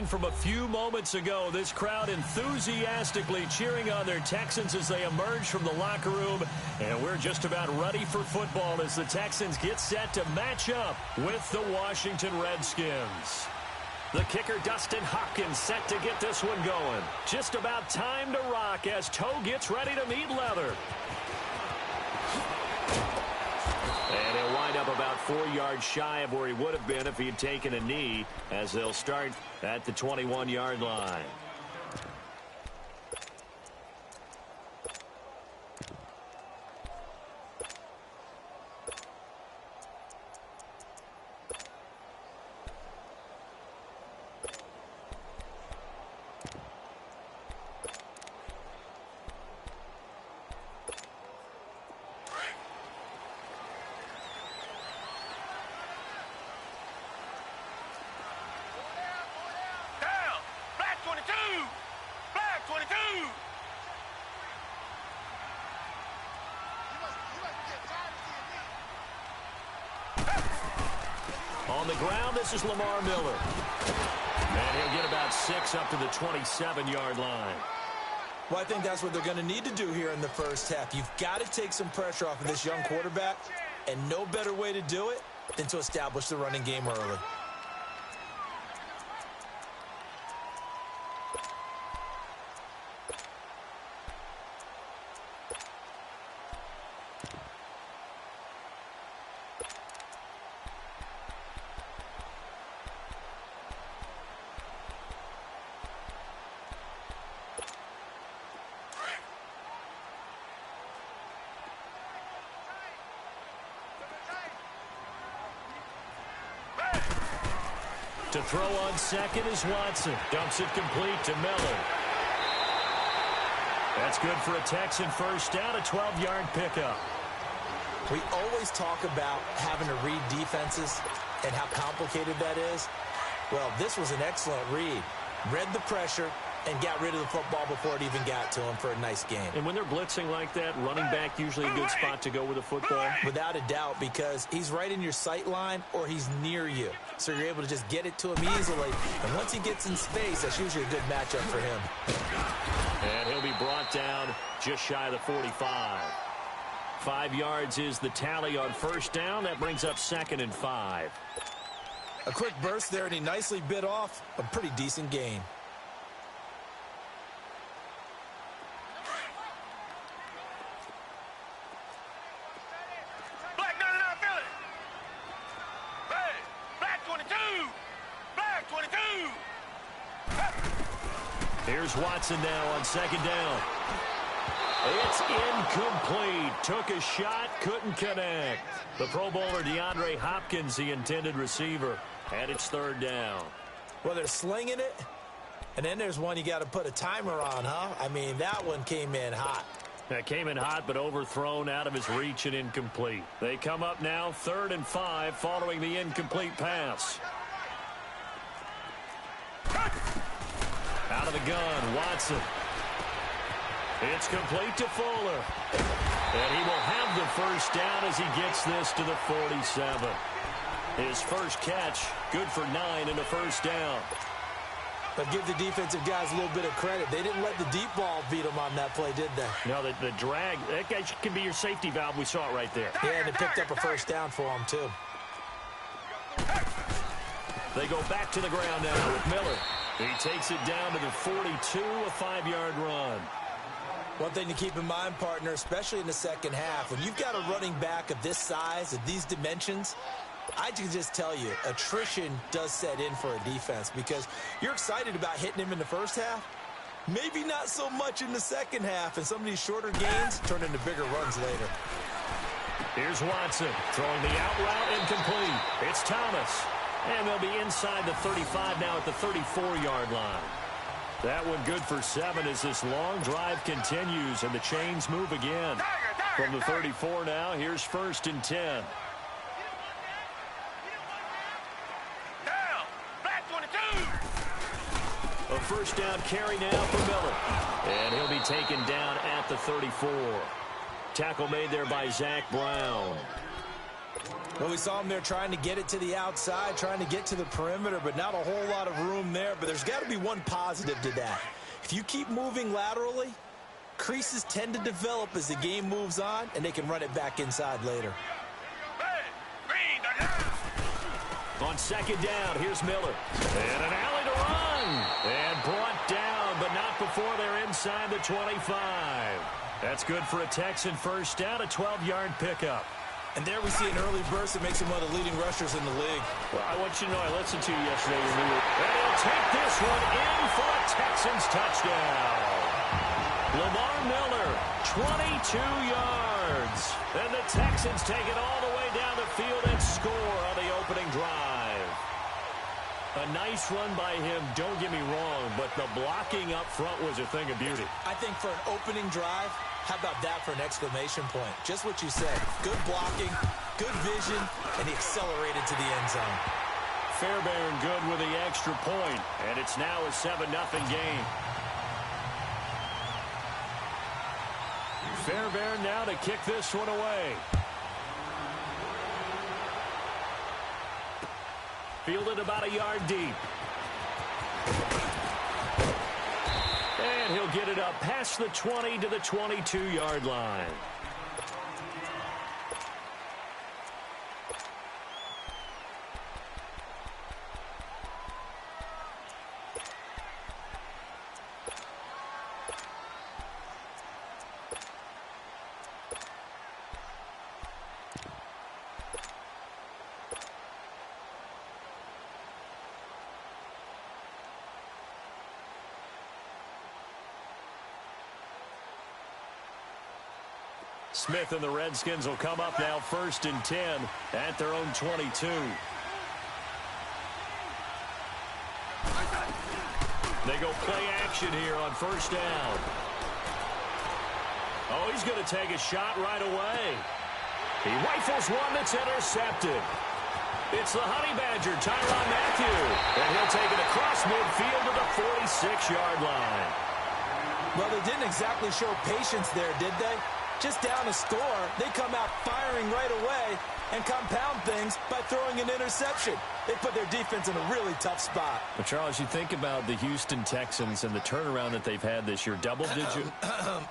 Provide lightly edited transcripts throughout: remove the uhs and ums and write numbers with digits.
From a few moments ago, this crowd enthusiastically cheering on their Texans as they emerge from the locker room. And we're just about ready for football as the Texans get set to match up with the Washington Redskins. The kicker, Dustin Hopkins, set to get this one going. Just about time to rock as Toe gets ready to meet leather. And he'll wind up about 4 yards shy of where he would have been if he had taken a knee, as they'll start at the 21-yard line. On the ground, this is Lamar Miller. And he'll get about 6 up to the 27-yard line. Well, I think that's what they're going to need to do here in the first half. You've got to take some pressure off of this young quarterback, and no better way to do it than to establish the running game early. To throw on second is Watson. Dumps it complete to Miller. That's good for a Texan first down, a 12-yard pickup. We always talk about having to read defenses and how complicated that is. Well, this was an excellent read. Read the pressure and got rid of the football before it even got to him for a nice game. And when they're blitzing like that, running back usually a good spot to go with the football? Without a doubt, because he's right in your sight line or he's near you. So you're able to just get it to him easily. And once he gets in space, that's usually a good matchup for him. And he'll be brought down just shy of the 45. 5 yards is the tally on first down. That brings up 2nd and 5. A quick burst there, and he nicely bit off a pretty decent gain. Here's Watson now on 2nd down. It's incomplete. Took a shot, couldn't connect. The Pro Bowler DeAndre Hopkins, the intended receiver, and it's 3rd down. Well, they're slinging it, and then there's one you got to put a timer on, huh? I mean, that one came in hot. That came in hot, but overthrown out of his reach and incomplete. They come up now 3rd and 5 following the incomplete pass. Out of the gun, Watson. It's complete to Fuller. And he will have the first down as he gets this to the 47. His first catch, good for 9 and a first down. But give the defensive guys a little bit of credit. They didn't let the deep ball beat them on that play, did they? No, the drag, that guy can be your safety valve. We saw it right there. Yeah, and they picked up a first down for him, too. They go back to the ground now with Miller. He takes it down to the 42, a 5-yard run. One thing to keep in mind, partner, especially in the second half, when you've got a running back of this size, of these dimensions, I can just tell you, attrition does set in for a defense because you're excited about hitting him in the first half. Maybe not so much in the second half, and some of these shorter gains turn into bigger runs later. Here's Watson throwing the out route incomplete. It's Thomas. And they'll be inside the 35 now at the 34-yard line. That one good for 7 as this long drive continues and the chains move again. From the 34 now, here's 1st and 10. A first down carry now for Miller. And he'll be taken down at the 34. Tackle made there by Zach Brown. Well, we saw him there trying to get it to the outside, trying to get to the perimeter, but not a whole lot of room there. But there's got to be one positive to that. If you keep moving laterally, creases tend to develop as the game moves on, and they can run it back inside later. On second down, here's Miller. And an alley to run. And brought down, but not before they're inside the 25. That's good for a Texan first down, a 12-yard pickup. And there we see an early burst that makes him one of the leading rushers in the league. Well, I want you to know I listened to you yesterday. And he'll take this one in for a Texans touchdown. Lamar Miller, 22 yards. And the Texans take it all the way down the field and score on the opening drive. A nice run by him, don't get me wrong, but the blocking up front was a thing of beauty. I think for an opening drive, how about that for an exclamation point? Just what you said. Good blocking, good vision, and he accelerated to the end zone. Fairbairn good with the extra point, and it's now a 7-0 game. Fairbairn now to kick this one away. Fielded about a yard deep. And he'll get it up past the 20 to the 22-yard line. Smith and the Redskins will come up now 1st and 10 at their own 22. They go play action here on 1st down. Oh, he's going to take a shot right away. He rifles one that's intercepted. It's the Honey Badger, Tyrann Mathieu. And he'll take it across midfield to the 46-yard line. Well, they didn't exactly show patience there, did they? Just down a score, they come out firing right away and compound things by throwing an interception. They put their defense in a really tough spot. But, Charles, you think about the Houston Texans and the turnaround that they've had this year, double-digit. I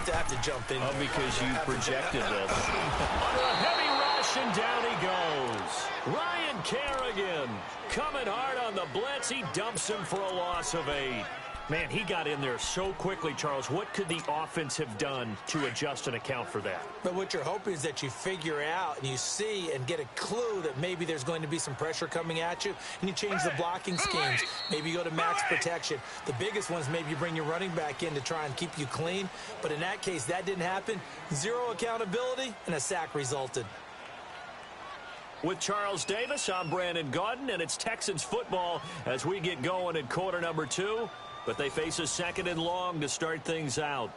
have to jump in. Oh, because you projected this. Under a heavy rush, and down he goes. Ryan Kerrigan coming hard on the blitz. He dumps him for a loss of 8. Man, he got in there so quickly, Charles. What could the offense have done to adjust and account for that? But what you're hoping is that you figure out and you see and get a clue that maybe there's going to be some pressure coming at you, and you change the blocking schemes. Maybe you go to max protection. The biggest ones, maybe you bring your running back in to try and keep you clean. But in that case, that didn't happen. Zero accountability, and a sack resulted. With Charles Davis, I'm Brandon Gaudin, and it's Texans football as we get going in quarter number 2. But they face a 2nd and long to start things out.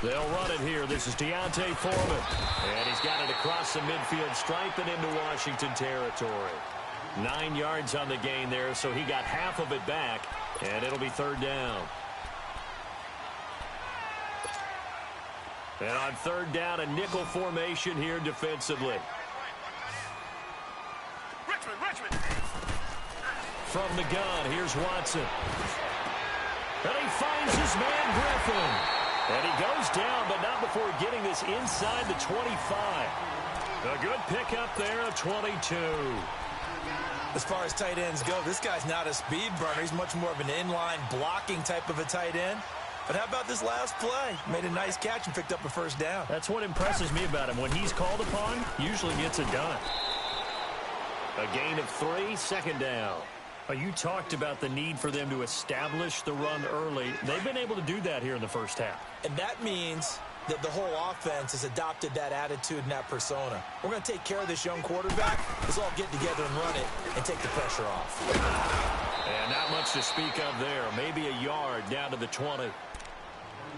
They'll run it here. This is Deontay Foreman. And he's got it across the midfield stripe and into Washington territory. 9 yards on the gain there, so he got half of it back, and it'll be 3rd down. And on 3rd down, a nickel formation here defensively. Richmond. From the gun, here's Watson. And he finds his man Griffin. And he goes down, but not before getting this inside the 25. A good pickup there of 22. As far as tight ends go, this guy's not a speed burner. He's much more of an inline blocking type of a tight end. But how about this last play? Made a nice catch and picked up a 1st down. That's what impresses me about him. When he's called upon, usually gets it done. A gain of 3, 2nd down. You talked about the need for them to establish the run early. They've been able to do that here in the first half. And that means that the whole offense has adopted that attitude and that persona. We're going to take care of this young quarterback. Let's all get together and run it and take the pressure off. And not much to speak of there. Maybe a yard down to the 20.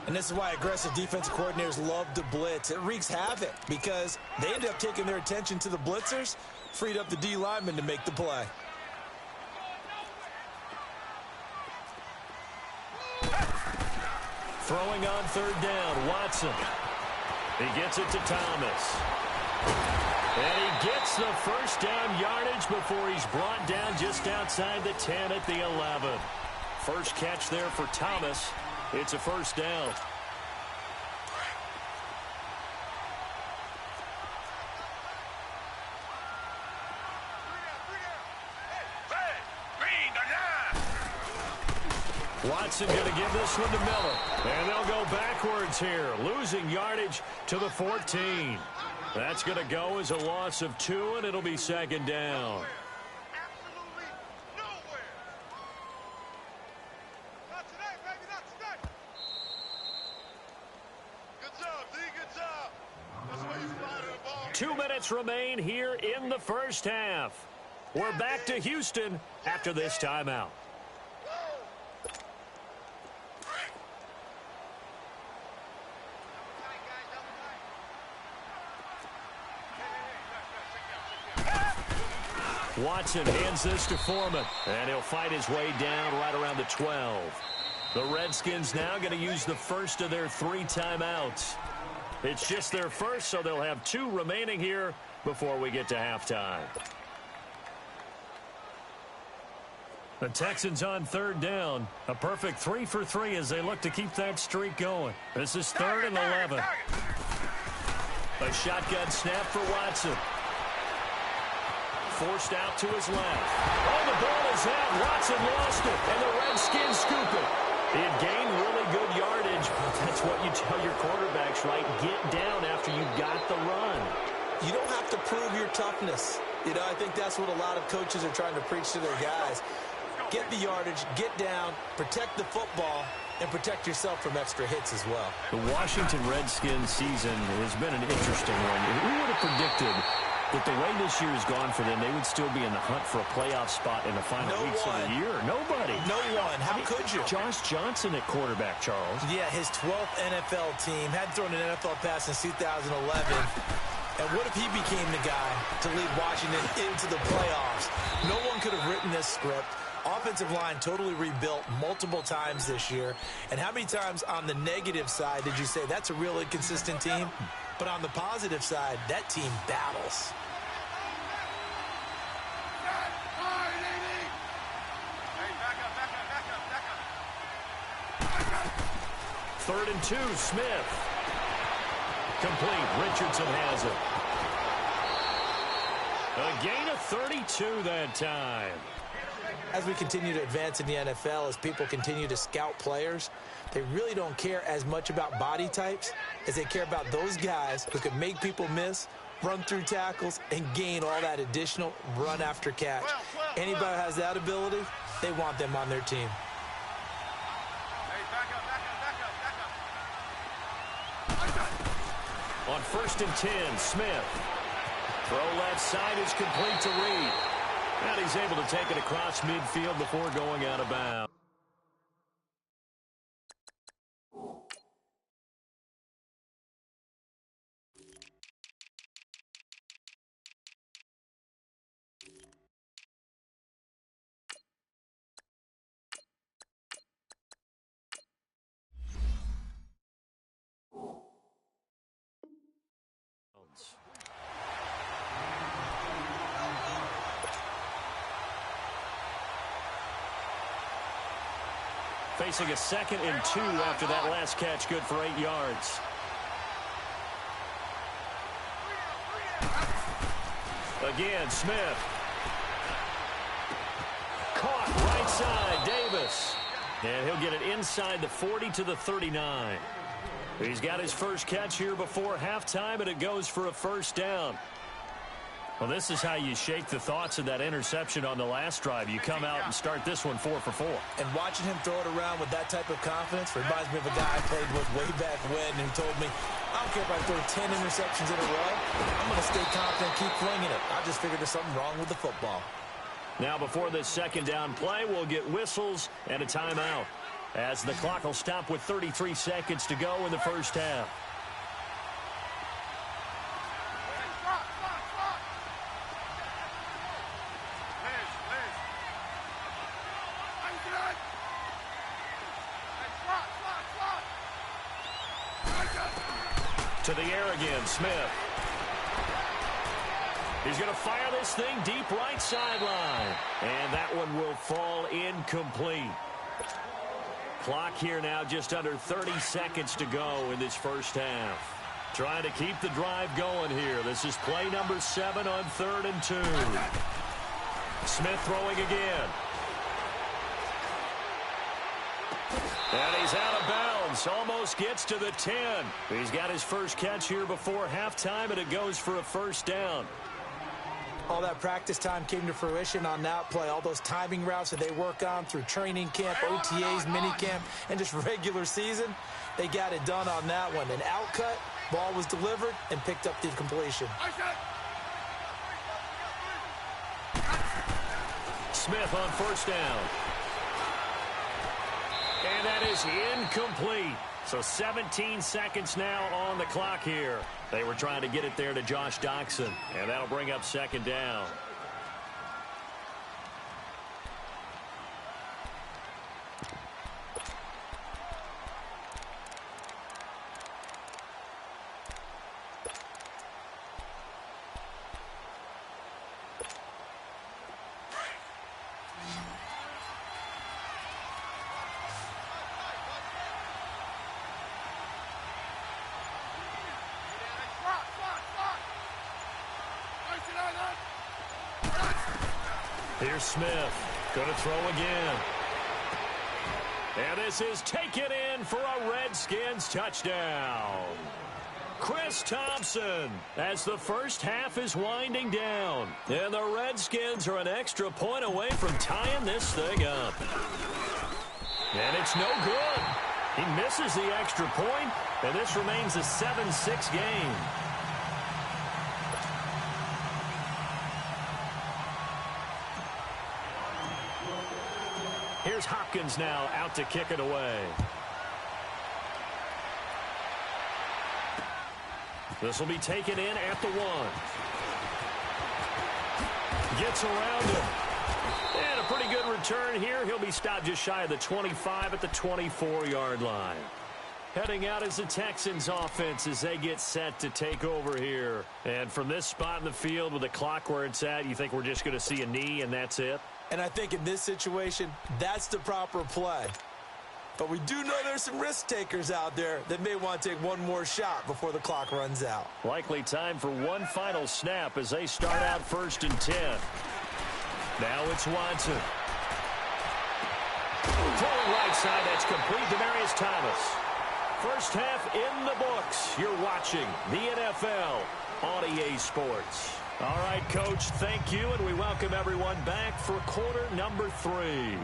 And this is why aggressive defensive coordinators love to blitz. It wreaks havoc because they end up taking their attention to the blitzers, freed up the D lineman to make the play. Throwing on third down, Watson. He gets it to Thomas. And he gets the first down yardage before he's brought down just outside the 10 at the 11. First catch there for Thomas. It's a first down. Watson going to give this one to Miller. And they'll go backwards here, losing yardage to the 14. That's going to go as a loss of 2, and it'll be second down. Absolutely nowhere. Not today, baby, not today. Good job, D, good job. That's why you slide the ball. 2 minutes remain here in the first half. We're back to Houston after this timeout. Watson hands this to Foreman, and he'll fight his way down right around the 12. The Redskins now going to use the first of their 3 timeouts. It's just their first, so they'll have 2 remaining here before we get to halftime. The Texans on third down. A perfect 3 for 3 as they look to keep that streak going. This is 3rd and 11. A shotgun snap for Watson. Forced out to his left. Oh, the ball is out. Watson lost it, and the Redskins scoop it. He had gained really good yardage. That's what you tell your quarterbacks, right? Get down after you got the run. You don't have to prove your toughness. You know, I think that's what a lot of coaches are trying to preach to their guys. Get the yardage, get down, protect the football, and protect yourself from extra hits as well. The Washington Redskins season has been an interesting one. Who would have predicted that the way this year has gone for them, they would still be in the hunt for a playoff spot in the final weeks of the year? Nobody. No one. How could you? Josh Johnson at quarterback, Charles. Yeah, his 12th NFL team. Hadn't thrown an NFL pass since 2011. And what if he became the guy to lead Washington into the playoffs? No one could have written this script. Offensive line totally rebuilt multiple times this year. And how many times on the negative side did you say that's a real inconsistent team? But on the positive side, that team battles. Third and 2, Smith. Complete. Richardson has it. A gain of 32 that time. As we continue to advance in the NFL, as people continue to scout players, they really don't care as much about body types as they care about those guys who can make people miss, run through tackles, and gain all that additional run after catch. Anybody who has that ability, they want them on their team. On 1st and 10, Smith. Throw left side is complete to Reed. And he's able to take it across midfield before going out of bounds. Facing a 2nd and 2 after that last catch, good for 8 yards. Again, Smith. Caught right side, Davis. And he'll get it inside the 40 to the 39. He's got his first catch here before halftime, and it goes for a first down. Well, this is how you shake the thoughts of that interception on the last drive. You come out and start this one 4 for 4. And watching him throw it around with that type of confidence reminds me of a guy I played with way back when who told me, I don't care if I throw 10 interceptions in a row. I'm going to stay confident, keep flinging it. I just figured there's something wrong with the football. Now before this second down play, we'll get whistles and a timeout, as the clock will stop with 33 seconds to go in the first half. To the air again, Smith. He's going to fire this thing deep right sideline. And that one will fall incomplete. Clock here now just under 30 seconds to go in this first half. Trying to keep the drive going here. This is play number 7 on 3rd and 2. Smith throwing again. And he's out of bounds. Almost gets to the 10. He's got his first catch here before halftime, and it goes for a first down. All that practice time came to fruition on that play. All those timing routes that they work on through training camp, OTAs, minicamp, and just regular season, they got it done on that one. An outcut, ball was delivered, and picked up the completion. Smith on first down. And that is incomplete. So 17 seconds now on the clock here. They were trying to get it there to Josh Doxson, and that'll bring up second down. Here's Smith, going to throw again. And this is taken in for a Redskins touchdown. Chris Thompson, as the first half is winding down. And the Redskins are an extra point away from tying this thing up. And it's no good. He misses the extra point, and this remains a 7-6 game. Here's Hopkins now out to kick it away. This will be taken in at the 1. Gets around him. And a pretty good return here. He'll be stopped just shy of the 25 at the 24-yard line. Heading out is the Texans offense as they get set to take over here. And from this spot in the field with the clock where it's at, you think we're just going to see a knee and that's it? And I think in this situation, that's the proper play. But we do know there's some risk takers out there that may want to take one more shot before the clock runs out. Likely time for one final snap as they start out 1st and 10. Now it's Watson. Throwing right side, that's complete. Demaryius Thomas. First half in the books. You're watching the NFL on EA Sports. All right, Coach, thank you, and we welcome everyone back for quarter number 3.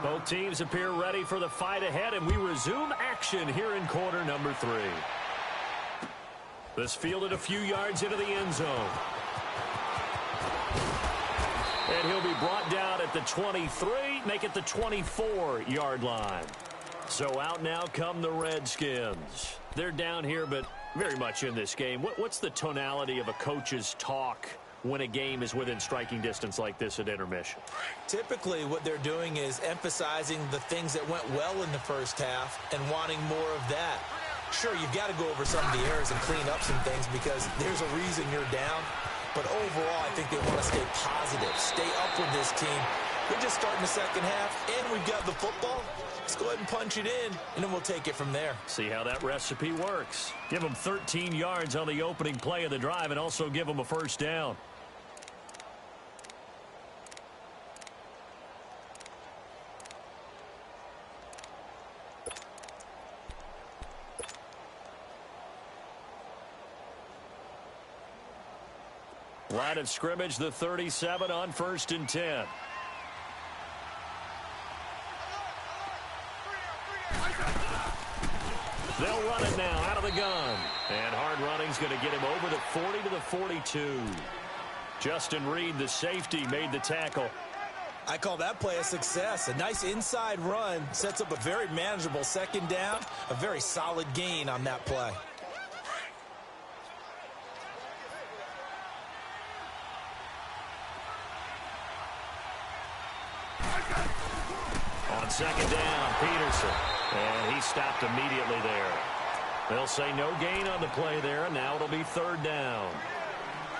Both teams appear ready for the fight ahead, and we resume action here in quarter number 3. This fielded a few yards into the end zone. And he'll be brought down at the 23, make it the 24-yard line. So out now come the Redskins. They're down here, but very much in this game. What's the tonality of a coach's talk when a game is within striking distance like this at intermission? Typically, what they're doing is emphasizing the things that went well in the first half and wanting more of that. Sure, you've got to go over some of the errors and clean up some things because there's a reason you're down. But overall, I think they want to stay positive, stay up with this team. We're just starting the second half, and we've got the football. Let's go ahead and punch it in, and then we'll take it from there. See how that recipe works. Give them 13 yards on the opening play of the drive and also give them a first down. Line of scrimmage, the 37 on 1st and 10. They'll run it now out of the gun. And hard running's going to get him over the 40 to the 42. Justin Reed, the safety, made the tackle. I call that play a success. A nice inside run sets up a very manageable second down. A very solid gain on that play. On second down, Peterson. And he stopped immediately there. They'll say no gain on the play there, and now it'll be 3rd down.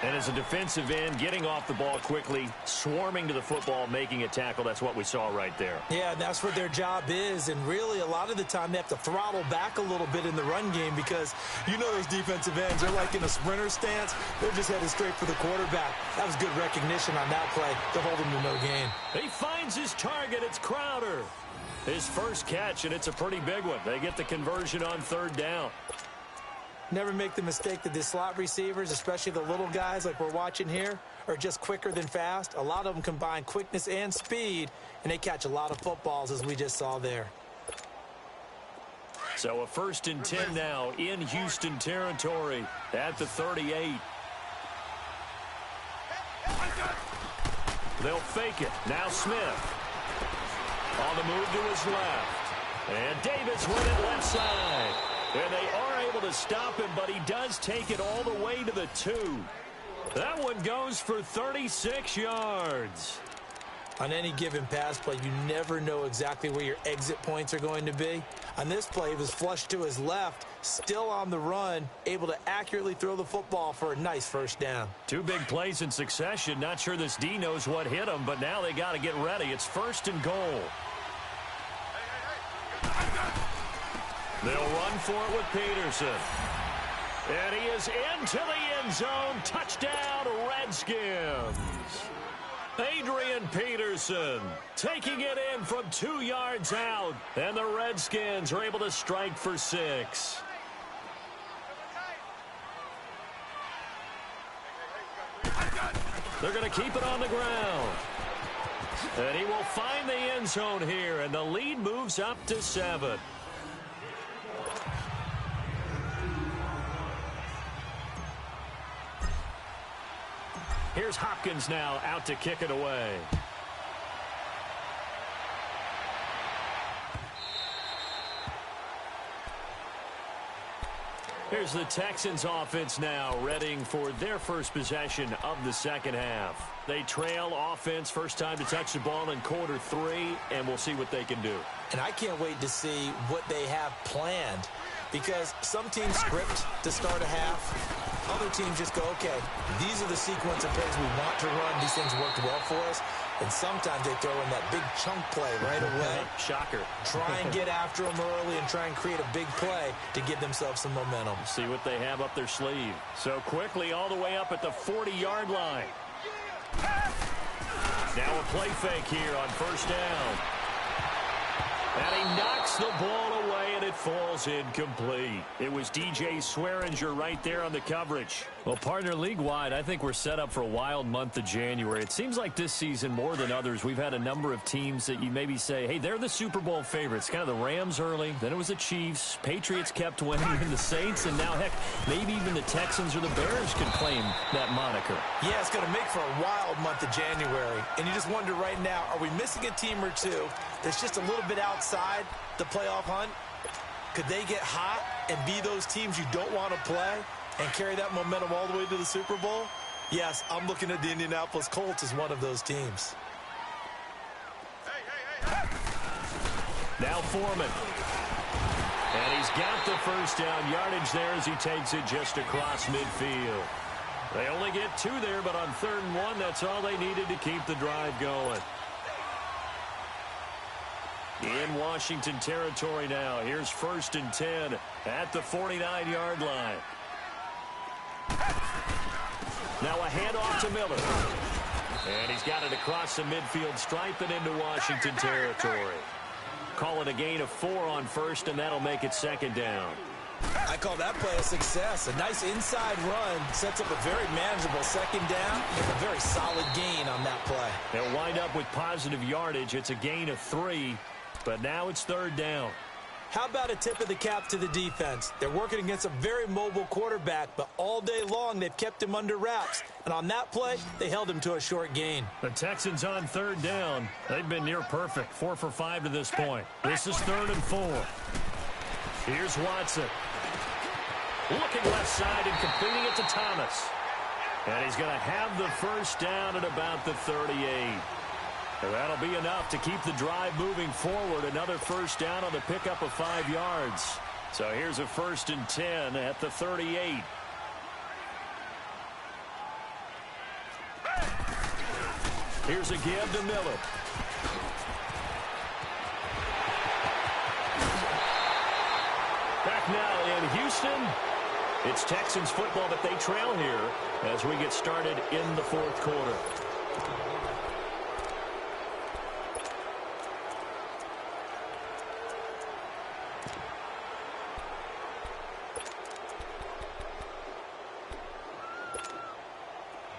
And as a defensive end, getting off the ball quickly, swarming to the football, making a tackle, that's what we saw right there. Yeah, and that's what their job is. And really, a lot of the time, they have to throttle back a little bit in the run game because you know those defensive ends, they're like in a sprinter stance. They're just headed straight for the quarterback. That was good recognition on that play to hold him to no gain. He finds his target. It's Crowder. His first catch, and it's a pretty big one. They get the conversion on 3rd down. Never make the mistake that the slot receivers, especially the little guys like we're watching here, are just quicker than fast. A lot of them combine quickness and speed, and they catch a lot of footballs, as we just saw there. So a 1st and 10 now in Houston territory at the 38. They'll fake it. Now Smith. On the move to his left. And Davis with it left side. And they are able to stop him, but he does take it all the way to the 2. That one goes for 36 yards. On any given pass play, you never know exactly where your exit points are going to be. On this play, he was flushed to his left, still on the run, able to accurately throw the football for a nice 1st down. 2 big plays in succession. Not sure this D knows what hit him, but now they got to get ready. It's 1st and goal. They'll run for it with Peterson. And he is into the end zone. Touchdown, Redskins. Adrian Peterson taking it in from 2 yards out. And the Redskins are able to strike for 6. They're going to keep it on the ground. And he will find the end zone here. And the lead moves up to 7. Here's Hopkins now out to kick it away. Here's the Texans offense now, readying for their first possession of the second half. They trail offense, first time to touch the ball in quarter 3, and we'll see what they can do. And I can't wait to see what they have planned, because some teams script to start a half. Other teams just go, okay, these are the sequence of plays we want to run. These things worked well for us. And sometimes they throw in that big chunk play right away. Shocker. Try and get after them early and try and create a big play to give themselves some momentum. See what they have up their sleeve. So quickly all the way up at the 40-yard line. Now a play fake here on 1st down. And he knocks the ball away, and it falls incomplete. It was DJ Swearinger right there on the coverage. Well, partner, league-wide, I think we're set up for a wild month of January. It seems like this season, more than others, we've had a number of teams that you maybe say, hey, they're the Super Bowl favorites. Kind of the Rams early, then it was the Chiefs. Patriots kept winning, and the Saints, and now, heck, maybe even the Texans or the Bears could claim that moniker. Yeah, it's going to make for a wild month of January. And you just wonder right now, are we missing a team or two that's just a little bit outside the playoff hunt? Could they get hot and be those teams you don't want to play and carry that momentum all the way to the Super Bowl? Yes, I'm looking at the Indianapolis Colts as one of those teams. Now Foreman. And he's got the first down yardage there as he takes it just across midfield. They only get 2 there, but on 3rd and 1, that's all they needed to keep the drive going. In Washington territory now. Here's 1st and 10 at the 49-yard line. Now a handoff to Miller. And he's got it across the midfield stripe and into Washington territory. Call it a gain of 4 on 1st, and that'll make it 2nd down. I call that play a success. A nice inside run sets up a very manageable second down. A very solid gain on that play. They'll wind up with positive yardage. It's a gain of 3, but now it's third down. How about a tip of the cap to the defense? They're working against a very mobile quarterback, but all day long they've kept him under wraps. And on that play, they held him to a short gain. The Texans on third down. They've been near perfect. 4 for 5 to this point. This is 3rd and 4. Here's Watson. Looking left side and completing it to Thomas. And he's going to have the first down at about the 38. And that'll be enough to keep the drive moving forward. Another first down on the pickup of 5 yards. So here's a 1st and 10 at the 38. Here's a give to Miller. Back now in Houston. It's Texans football, but they trail here as we get started in the 4th quarter.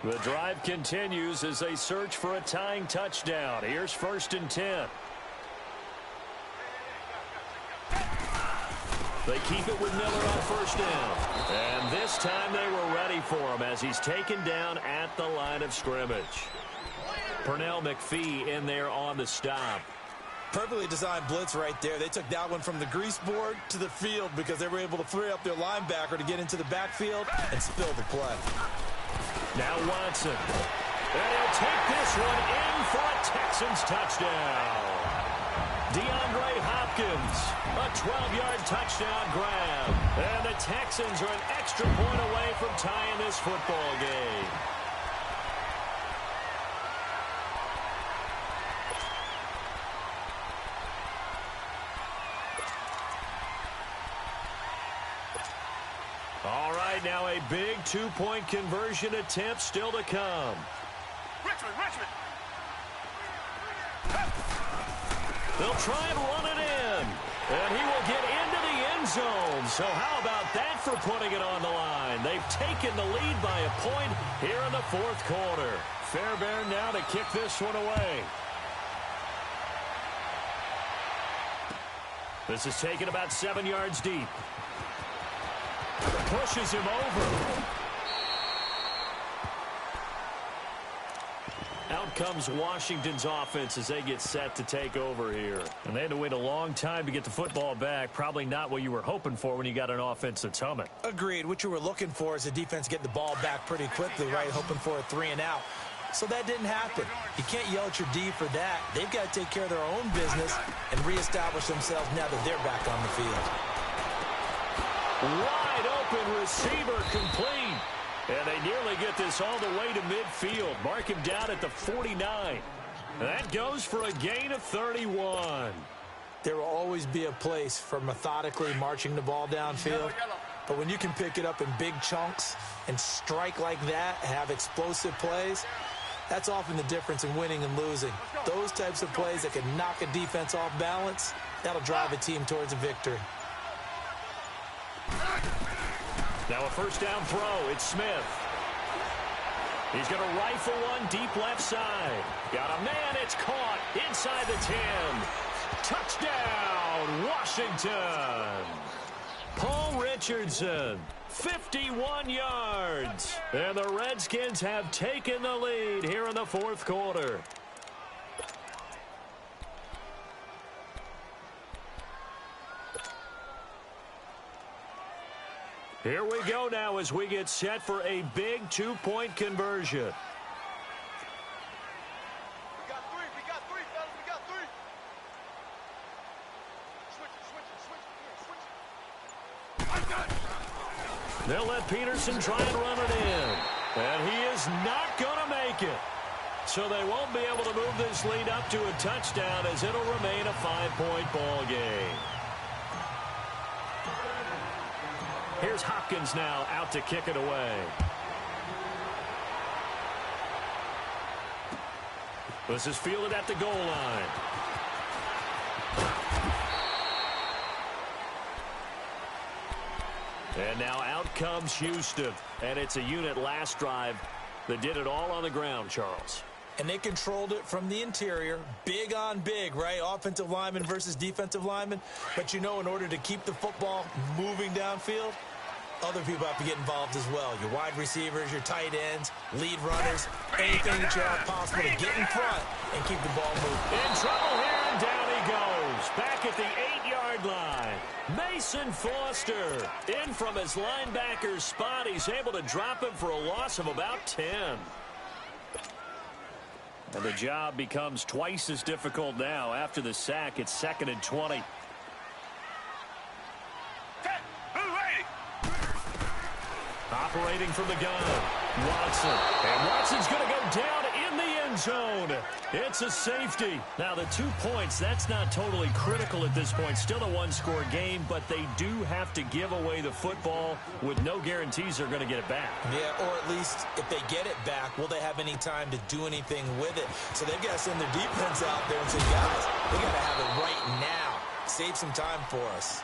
The drive continues as they search for a tying touchdown. Here's 1st and 10. They keep it with Miller on first down. And this time they were ready for him as he's taken down at the line of scrimmage. Pernell McPhee in there on the stop. Perfectly designed blitz right there. They took that one from the grease board to the field because they were able to free up their linebacker to get into the backfield and spill the play. Now Watson. And he'll take this one in for a Texans touchdown. DeAndre Hopkins, a 12-yard touchdown grab. And the Texans are an extra point away from tying this football game. All right, now a big 2-point conversion attempt still to come. Richmond. They'll try and run it in. And he will get into the end zone. So how about that for putting it on the line? They've taken the lead by a point here in the 4th quarter. Fairbairn now to kick this one away. This is taken about 7 yards deep. Pushes him over. Out comes Washington's offense as they get set to take over here. And they had to wait a long time to get the football back. Probably not what you were hoping for when you got an offense that's humming. Agreed. What you were looking for is the defense getting the ball back pretty quickly, right? Hoping for a 3 and out. So that didn't happen. You can't yell at your D for that. They've got to take care of their own business and reestablish themselves now that they're back on the field. Wide open receiver complete. And they nearly get this all the way to midfield. Mark him down at the 49. That goes for a gain of 31. There will always be a place for methodically marching the ball downfield. But when you can pick it up in big chunks and strike like that, have explosive plays, that's often the difference in winning and losing. Those types of plays that can knock a defense off balance, that'll drive a team towards a victory. Now a first down throw. It's Smith. He's going to rifle one deep left side. Got a man. It's caught inside the 10. Touchdown, Washington. Paul Richardson, 51 yards. And the Redskins have taken the lead here in the 4th quarter. Here we go now as we get set for a big 2-point conversion. We got three, fellas. We got three. Switch it. They'll let Peterson try and run it in. And he is not going to make it. So they won't be able to move this lead up to a touchdown as it'll remain a 5-point ball game. Here's Hopkins now out to kick it away. This is fielded at the goal line. And now out comes Houston. And it's a unit last drive that did it all on the ground, Charles. And they controlled it from the interior. Big on big, right? Offensive lineman versus defensive lineman. But, you know, in order to keep the football moving downfield, other people have to get involved as well. Your wide receivers, your tight ends, lead runners, anything that you have possible to get in front and keep the ball moving. In trouble here, and down he goes. Back at the 8-yard line. Mason Foster in from his linebacker's spot. He's able to drop him for a loss of about 10. And the job becomes twice as difficult now. After the sack, it's 2nd and 20. Operating from the gun, Watson. And Watson's going to go down in the end zone. It's a safety. Now, the 2 points, that's not totally critical at this point. Still a one-score game, but they do have to give away the football with no guarantees they're going to get it back. Yeah, or at least if they get it back, will they have any time to do anything with it? So they've got to send their defense out there and say, guys, we got to have it right now. Save some time for us.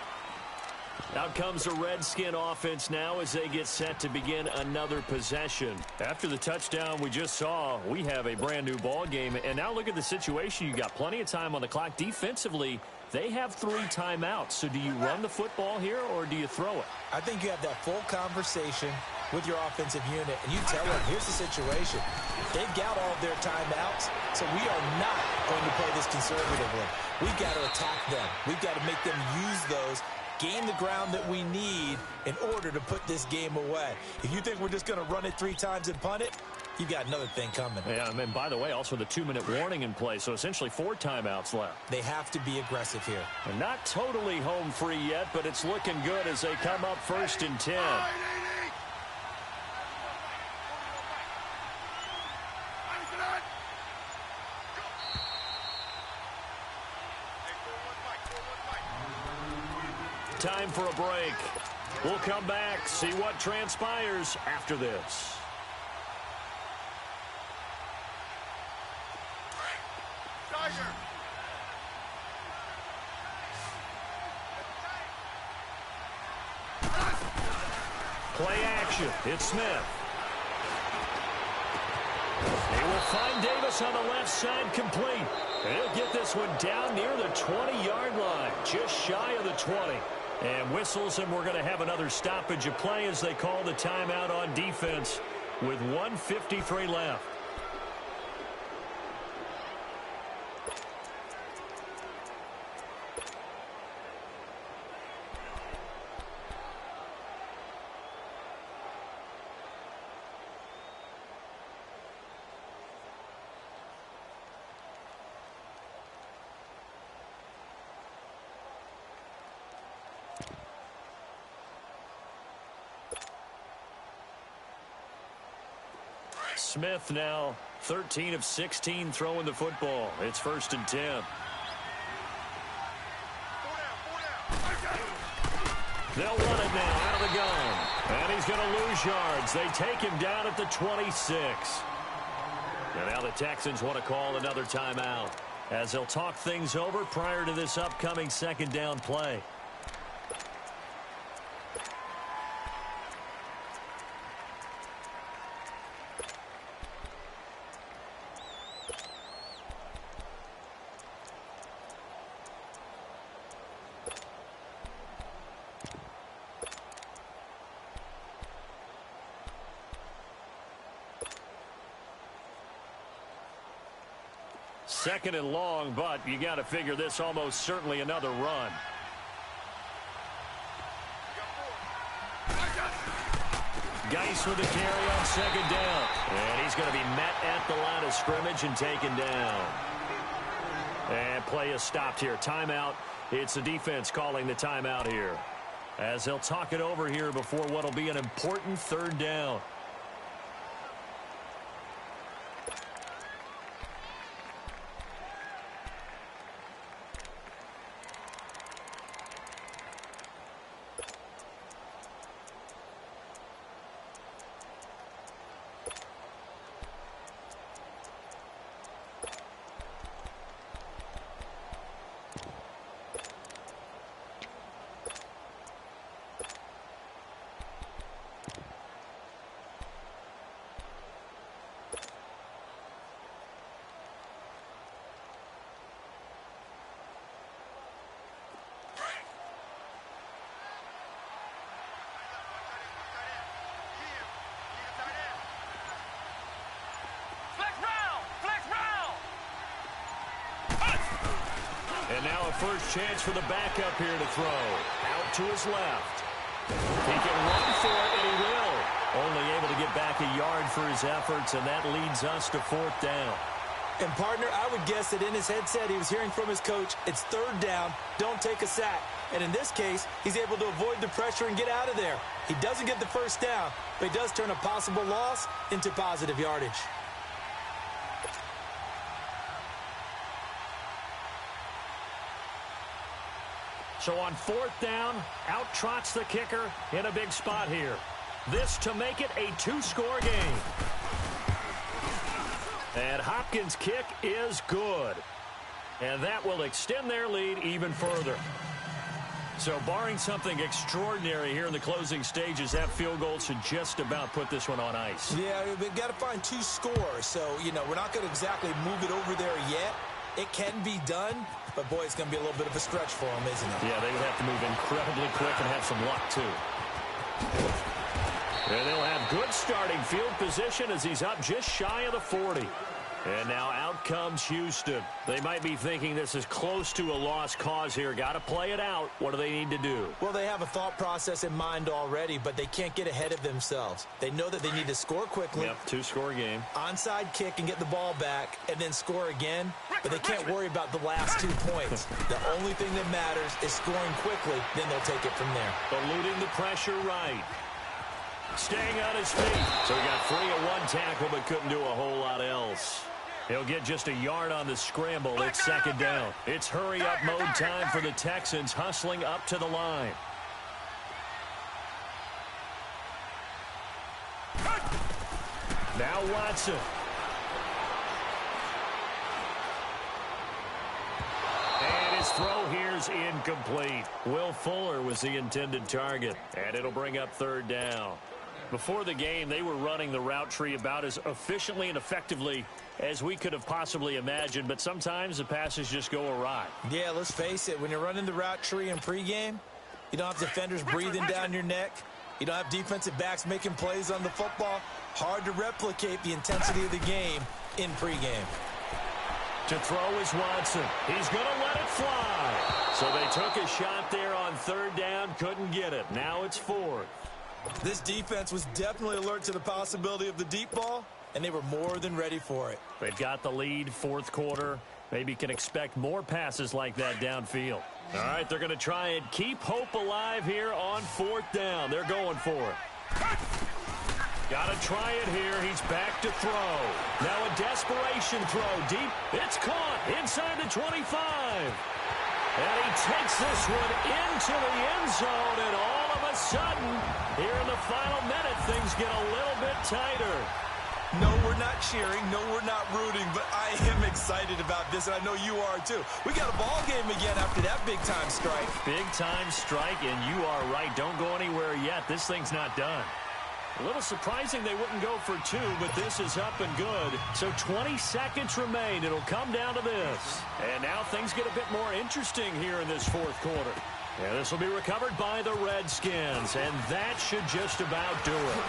Out comes the Redskin offense now as they get set to begin another possession. After the touchdown we just saw, we have a brand-new ball game. And now look at the situation. You got plenty of time on the clock. Defensively, they have 3 timeouts. So do you run the football here or do you throw it? I think you have that full conversation with your offensive unit, and you tell them, here's the situation. They've got all of their timeouts, so we are not going to play this conservatively. We've got to attack them. We've got to make them use those, gain the ground that we need in order to put this game away. If you think we're just going to run it 3 times and punt it, you've got another thing coming. Yeah, and by the way, also the 2-minute warning in play, so essentially 4 timeouts left. They have to be aggressive here. And not totally home free yet, but it's looking good as they come up 1st and 10. Time for a break. We'll come back, see what transpires after this. Play action. It's Smith. He will find Davis on the left side, complete. And he'll get this one down near the 20-yard line, just shy of the 20. And whistles, and we're going to have another stoppage of play as they call the timeout on defense with 1:53 left. Smith now 13 of 16 throwing the football. It's 1st and 10. They'll run it now out of the gun. And he's going to lose yards. They take him down at the 26. And now the Texans want to call another timeout as they'll talk things over prior to this upcoming 2nd down play. Second and long, but you got to figure this almost certainly another run. Geis with the carry on 2nd down. And he's going to be met at the line of scrimmage and taken down. And play is stopped here. Timeout. It's the defense calling the timeout here, as they'll talk it over here before what will be an important 3rd down. Now a first chance for the backup here to throw. Out to his left. He can run for it, and he will. Only able to get back a yard for his efforts, and that leads us to 4th down. And, partner, I would guess that in his headset he was hearing from his coach, it's 3rd down, don't take a sack. And in this case, he's able to avoid the pressure and get out of there. He doesn't get the first down, but he does turn a possible loss into positive yardage. So on 4th down, out trots the kicker in a big spot here. This to make it a 2-score game. And Hopkins' kick is good. And that will extend their lead even further. So barring something extraordinary here in the closing stages, that field goal should just about put this one on ice. Yeah, we've got to find 2 scores. So, we're not going to exactly move it over there yet. It can be done, but, boy, it's going to be a little bit of a stretch for them, isn't it? Yeah, they would have to move incredibly quick and have some luck, too. And they'll have good starting field position as he's up just shy of the 40. And now out comes Houston. They might be thinking this is close to a lost cause here. Got to play it out. What do they need to do? Well, they have a thought process in mind already, but they can't get ahead of themselves. They know that they need to score quickly. Yep, 2-score game. Onside kick and get the ball back and then score again, but they can't worry about the last 2 points. The only thing that matters is scoring quickly, then they'll take it from there. Eluding the pressure right. Staying on his feet. So he got free of 1 tackle but couldn't do a whole lot else. He'll get just a yard on the scramble. It's 2nd down. It's hurry-up mode time for the Texans, hustling up to the line. Now Watson. And his throw here's incomplete. Will Fuller was the intended target, and it'll bring up 3rd down. Before the game, they were running the route tree about as efficiently and effectively as we could have possibly imagined, but sometimes the passes just go awry. Yeah, let's face it. When you're running the route tree in pregame, you don't have defenders breathing down your neck. You don't have defensive backs making plays on the football. Hard to replicate the intensity of the game in pregame. To throw is Watson. He's going to let it fly. So they took a shot there on 3rd down, couldn't get it. Now it's 4th. This defense was definitely alert to the possibility of the deep ball, and they were more than ready for it. They've got the lead, 4th quarter. Maybe can expect more passes like that downfield. All right, they're going to try and keep hope alive here on 4th down. They're going for it. Got to try it here. He's back to throw. Now a desperation throw deep. It's caught inside the 25. And he takes this one into the end zone, and all of a sudden, here in the final minute, things get a little bit tighter. No, we're not cheering. No, we're not rooting, but I am excited about this, and I know you are too. We got a ball game again after that big-time strike. Big-time strike, and you are right. Don't go anywhere yet. This thing's not done. A little surprising they wouldn't go for 2, but this is up and good. So 20 seconds remain. It'll come down to this. And now things get a bit more interesting here in this 4th quarter. And this will be recovered by the Redskins, and that should just about do it.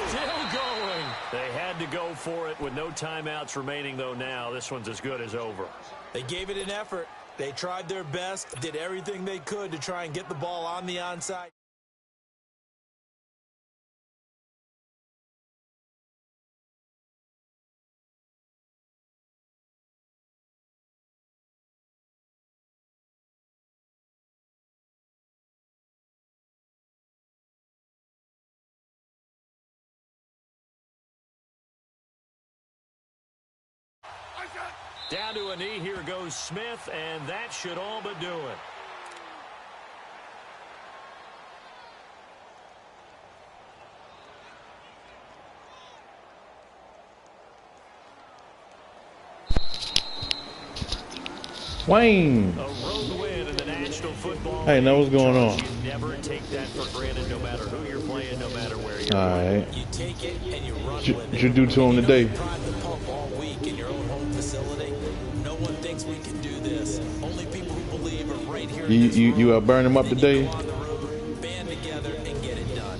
Still going. They had to go for it with no timeouts remaining, though now. This one's as good as over. They gave it an effort. They tried their best, did everything they could to try and get the ball on the onside. Down to a knee, here goes Smith, and that should all but do it. Wayne. A road win in the National Football League. Hey, know what's going on. You never take that for granted, no matter who you're playing, no matter where you're All right. You take it and you run with it. What you do to him today? You prime the pump all week in your own home facility. No one thinks we can do this. Only people who believe are right here. You burn him up today? Go on the road, band together, and get it done.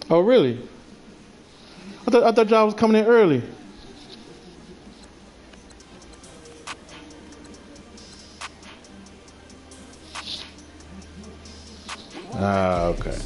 Oh, really? I thought y'all was coming in early. Ah, okay.